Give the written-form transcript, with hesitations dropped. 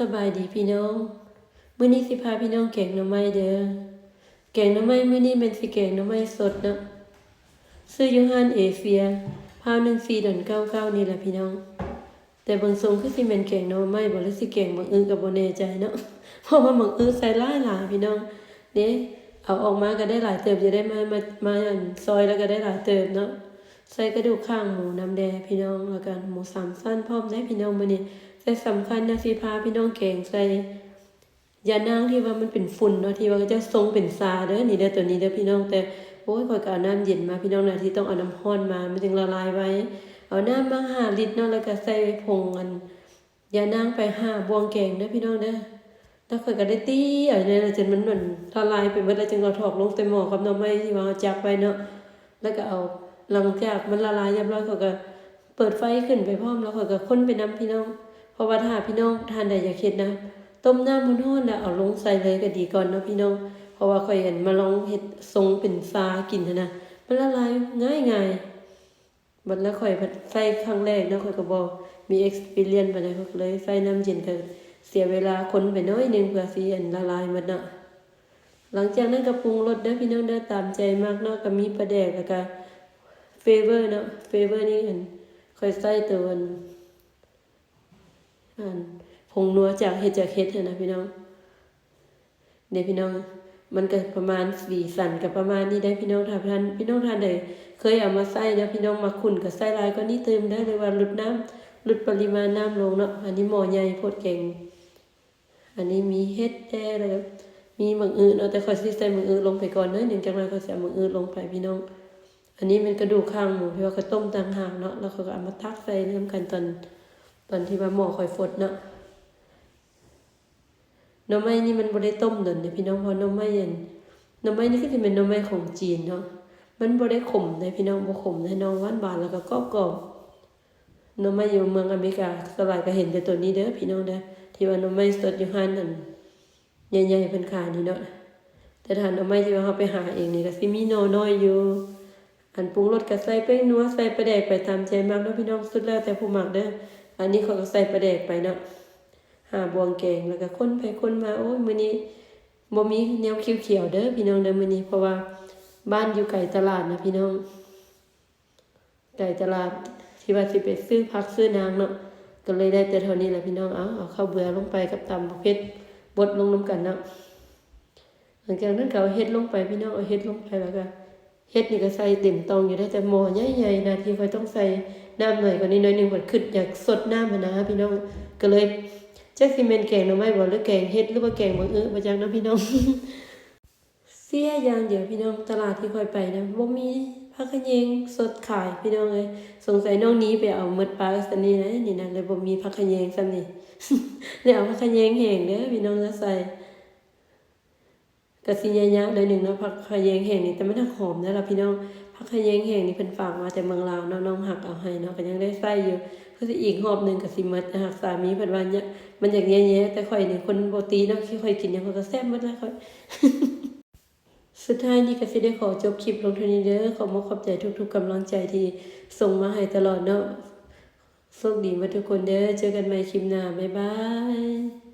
สบายดีพี่น้องมื้อนี้สิพาพี่น้องแกงหน่อไม้เด้อแกงหน่อไม้มื้อนี้เป็นสิแกงหน่อไม้สดเนาะซื้ออยู่ห้านเอเชียพาว14.99นี่แหละพี่น้องแต่เบิ่งทรงคือสิแม่นแกงหน่อไม้บ่หรือสิแกงบักอื้อก็บ่แน่ใจเนาะเพราะว่าบักอื้อใส่หลายพี่น้องเด้เอาออกมาก็ได้หลายเติบจะได้มาอันซอยแล้วก็ได้หลายเติบเนาะใส่กระดูกข้างหมูน้ำแดงพี่น้องแล้วกันหมูสามสั้นพร้อมได้พี่น้องมื้อนี้แต่สำคัญนะสิพาพี่น้องแกงใส่ยานางที่ว่ามันเป็นฝุ่นเนาะที่ว่าจะทรงเป็นซาเด้อนี่เด้อตัวนี้เด้อพี่น้องแต่โอ้ยข่อยก็เอาน้ำเย็นมาพี่น้องนะที่ต้องเอาน้ำร้อนมามันจึงละลายไว้เอาน้ำมา5 ลิตรเนาะแล้วก็ใส่ผงอันยานางไป5 บวงแกงเด้อพี่น้องเด้อแล้วข่อยก็ได้ตีเอาเนี่ยจนมันเหมือนละลายไปหมดแล้วจึงเอาถอกลงใส่หม้อกับหน่อไม้ที่ว่าเอาจักไว้เนาะแล้วก็เอาหลังจากมันละลายเรียบร้อยข่อยก็เปิดไฟขึ้นไปพร้อมแล้วข่อยก็คนไปน้ำพี่น้องเพราะว่าถ้าพี่น้องทานได้อย่าคิดนะต้มน้ำมันร้อนแล้วเอาลงใส่เลยก็ดีก่อนเนาะพี่น้องเพราะว่าข่อยเห็นมาลองเฮ็ดทรงเป็นซากินนะมันละลายง่ายๆบัดแล้วข่อยใส่ครั้งแรกเนาะข่อยก็บ่มี experience ปานใดข่อยก็เลยใส่น้ำเย็นก็เสียเวลาคนไปน้อยนึงเพื่อสิอันละลายหมดเนาะหลังจากนั้นก็ปรุงรสเด้อพี่น้องเด้อตามใจมากเนาะก็มีปลาแดกแล้วก็เฟเวอร์เนาะเฟเวอร์นี่อันค่อยใส่ตัวอันผงนัวจากเฮ็ดนะพี่น้องเดี๋ยวพี่น้องมันก็ประมาณสีสันกับประมาณนี้ได้พี่น้องถ้าพี่น้องทานได้เคยเอามาใส่นะพี่น้องมาขุ่นก็ใส่หลายกว่านี้เติมได้เลยว่าลดปริมาณน้ำลงเนาะอันนี้หม้อใหญ่โพดแกงอันนี้มีเฮ็ดแด้แล้วก็มีหมึกอื่นเอาแต่ค่อยสิใส่หมึกอื่นลงไปก่อนเนาะ1จากนั้นก็ใส่หมึกอื่นลงไปพี่น้องอันนี้เป็นกระดูกข้างหมูที่ว่าเขาต้มต่างหากเนาะแล้วเขาก็เอามาตักใส่น้ำกันตอนที่ว่าหม้อค่อยฟดเนาะหน่อไม้นี่มันบ่ได้ต้มดนเด้พี่น้องเพราะหน่อไม้นี่ก็สิเป็นหน่อไม้ของจีนเนาะมันบ่ได้ขมเด้พี่น้องบ่ขมเด้น้องหวานๆแล้วก็กรอบๆหน่อไม้อยู่เมืองอเมริกาสบายก็เห็นแต่ตัวนี้เด้อพี่น้องเด้อที่ว่าหน่อไม้สดอยู่ห้านนั่นใหญ่ๆเพิ่นขายนี่เนาะแต่ถ้าหน่อไม้ที่ว่าเฮาไปหาเองนี่ก็สิมีหน่อน้อยอยู่อันปรุงรสก็ใส่แป้งนัวใส่ปลาแดกไปตามใจมักเนาะพี่น้องสุดแล้วแต่ผู้มักเด้ออันนี้เขาก็ใส่ปลาแดกไปเนาะ5 บวงแกงแล้วก็คนไปคนมาโอ้ยมื้อนี้บ่มีแนวเขียวๆเด้อพี่น้องเด้อมื้อนี้เพราะว่าบ้านอยู่ไกลตลาดนะพี่น้องไกลตลาดที่ว่าสิไปซื้อผักซื้อนางเนาะก็เลยได้แต่เท่านี้แหละพี่น้องเอาข้าวเบื่อลงไปกับตำบักเผ็ดบดลงนํกันเนาะหลังจากนั้นก็เอาเฮ็ดลงไปพี่น้องเอาเฮ็ดลงไปแล้วก็เฮ็ดนี่ก็ใส่เต็มตองอยู่ได้แต่หม้อใหญ่ๆนะที่ค่อยต้องใส่น้ำหน่อยกว่านี้หน่อยนึงบัดคิดอยากสดน้ำนะพี่น้องก็เลยจักสิแม่นแกงหน่อไม้บ่หรือแกงเฮ็ดหรือว่าแกงบักอื้อบ่จักเนาะพี่น้องเสียอย่างเดียวพี่น้องตลาดที่ค่อยไปนะบ่มีผักขะแยงสดขายพี่น้องเอ้ยสงสัยน้องนี้ไปเอาหมดปลาซันนี่นะนี่นะเลยบ่มีผักขะแยงซ้ำนี่ได้เอาผักขะแยงแห้งเด้อพี่น้องจะใส่ก็สิยาวๆหน่อยนึงเนาะผักขะแยงแห้งนี่แต่มันหอมนะล่ะพี่น้องผักขะแยงแห้งนี่เพิ่นฝากมาแต่เมืองลาวเนาะน้องหักเอาให้เนาะก็ยังได้ใส่อยู่คือสิอีกรอบนึงก็สิหมดนะหักสามีเพิ่นว่าเนี่ยมันอยากแย่ๆแต่ข่อยนี่คนบ่ตีเนาะที่ข่อยกินหยังข่อยก็แซ่บหมดแล้วข่อยสุดท้ายนี้ก็สิได้ขอจบคลิปลงเท่านี้เด้อขอบใจทุกๆกำลังใจที่ส่งมาให้ตลอดเนาะโชคดีหมดทุกคนเด้อเจอกันใหม่คลิปหน้าบ๊ายบาย